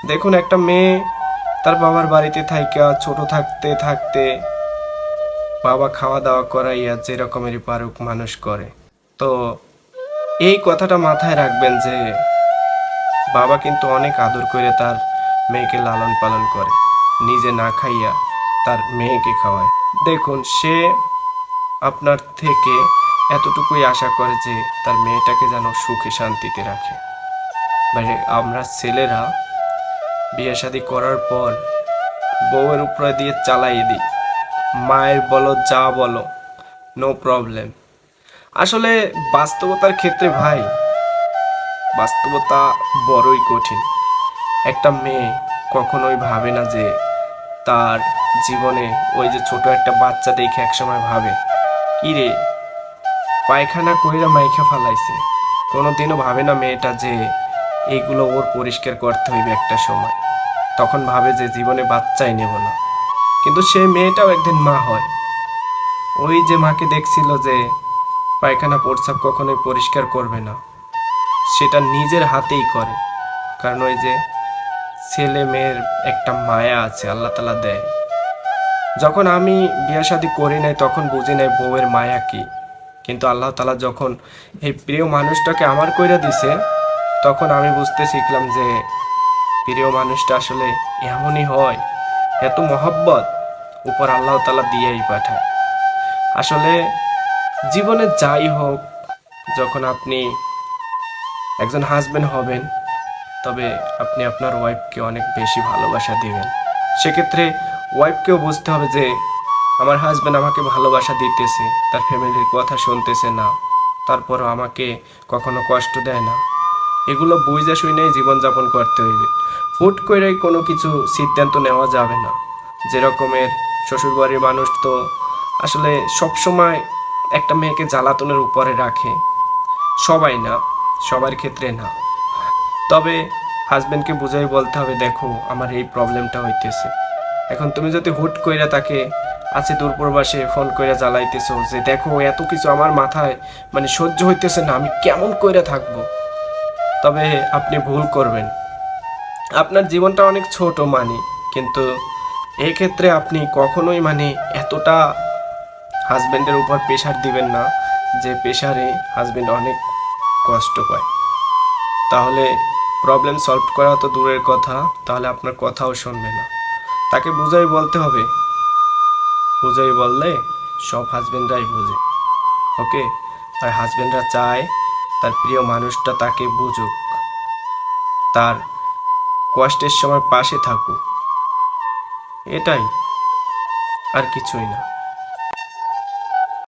দেখুন, একটা মেয়ে তার বাবার বাড়িতে থাইকা ছোট থাকতে থাকতে বাবা খাওয়া দাওয়া করাইয়া যে রকমেরই পারুক মানুষ করে। তো এই কথাটা মাথায় রাখবেন যে বাবা কিন্তু অনেক আদর করে তার মেয়েকে লালন পালন করে, নিজে না খাইয়া তার মেয়েকে খাওয়ায়। দেখুন, সে আপনার থেকে এতটুকুই আশা করে যে তার মেয়েটাকে যেন সুখে শান্তিতে রাখে। মানে আমরা ছেলেরা বিয়ে শাদী করার পর বউয়ের উপরে দিয়ে চালাই দিই, মায়ের বলো যা বলো, নো প্রবলেম। আসলে বাস্তবতার ক্ষেত্রে ভাই, বাস্তবতা বড়ই কঠিন। একটা মেয়ে কখনোই ভাবে না যে তার জীবনে ওই যে ছোট একটা বাচ্চা দেখে একসময় ভাবে, কি রে পায়খানা কইরা মাইখা ফালাইছে। কোনোদিনও ভাবে না মেয়েটা যে এইগুলো ওর পরিষ্কার করতে হইবে একটা সময়। তখন ভাবে যে জীবনে বাচ্চাই নেব না। কিন্তু সে মেয়েটাও একদিন মা হয়। ওই যে মাকে দেখছিল যে পায়খানা প্রস্রাব কখনোই পরিষ্কার করবে না, সেটা নিজের হাতেই করে। কারণ ওই যে ছেলে মেয়ের একটা মায়া আছে, আল্লাহ তাআলা দেয়। যখন আমি বিয়ে শাদী করি নাই তখন বুঝি নাই বউয়ের মায়া কি, কিন্তু আল্লাহ তাআলা যখন এই প্রিয় মানুষটাকে আমার কইরা দিছে, তখন আমি বুঝতে শিখলাম যে প্রিয় মানুষটা আসলে এমনই হয়। এত মহব্বত উপর আল্লাহ তাআলা দিয়েই পাঠায়। আসলে জীবনে যাই হোক, যখন আপনি একজন হাজবেন্ড হবেন, তবে আপনি আপনার ওয়াইফকে অনেক বেশি ভালোবাসা দিবেন। সেক্ষেত্রে ওয়াইফকেও বুঝতে হবে যে আমার হাজবেন্ড আমাকে ভালোবাসা দিতেছে, তার ফ্যামিলির কথা শুনতেছে না, তারপরও আমাকে কখনো কষ্ট দেয় না। এগুলো বুঝে শুনেই জীবনযাপন করতে হইবে। হুট করেই কোনো কিছু সিদ্ধান্ত নেওয়া যাবে না। যেরকমের শ্বশুরবাড়ির মানুষ তো আসলে সবসময় একটা মেয়েকে জ্বালাতনের উপরে রাখে। সবাই না, সবার ক্ষেত্রে না। তবে হাজবেন্ডকে বুঝাই বলতে হবে, দেখো আমার এই প্রবলেমটা হইতেছে। এখন তুমি যদি হুট কইরা তাকে আছে দূরপ্রবাসে ফোন কইরা জ্বালাইতেছো যে দেখো এত কিছু আমার মাথায় মানে সহ্য হইতেছে না, আমি কেমন কইরা থাকবো, তবে আপনি ভুল করবেন। আপনার জীবনটা অনেক ছোট মানি, কিন্তু এই ক্ষেত্রে আপনি কখনোই মানে এতটা হাজবেন্ডের উপর প্রেশার দিবেন না যে প্রেশারে হাজবেন্ড অনেক কষ্ট পায়। তাহলে প্রবলেম সলভ করা তো দূরের কথা, তাহলে আপনার কথাও শুনবে না। তাকে বুঝাই বলতে হবে। বুঝাই বললে সব হাজবেন্ডরাই বুঝে। ওকে। আর হাজবেন্ডরা চায় তার প্রিয় মানুষটা তাকে বুঝুক, তার কষ্টের সময় পাশে থাকুক। এটাই, আর কিছুই না।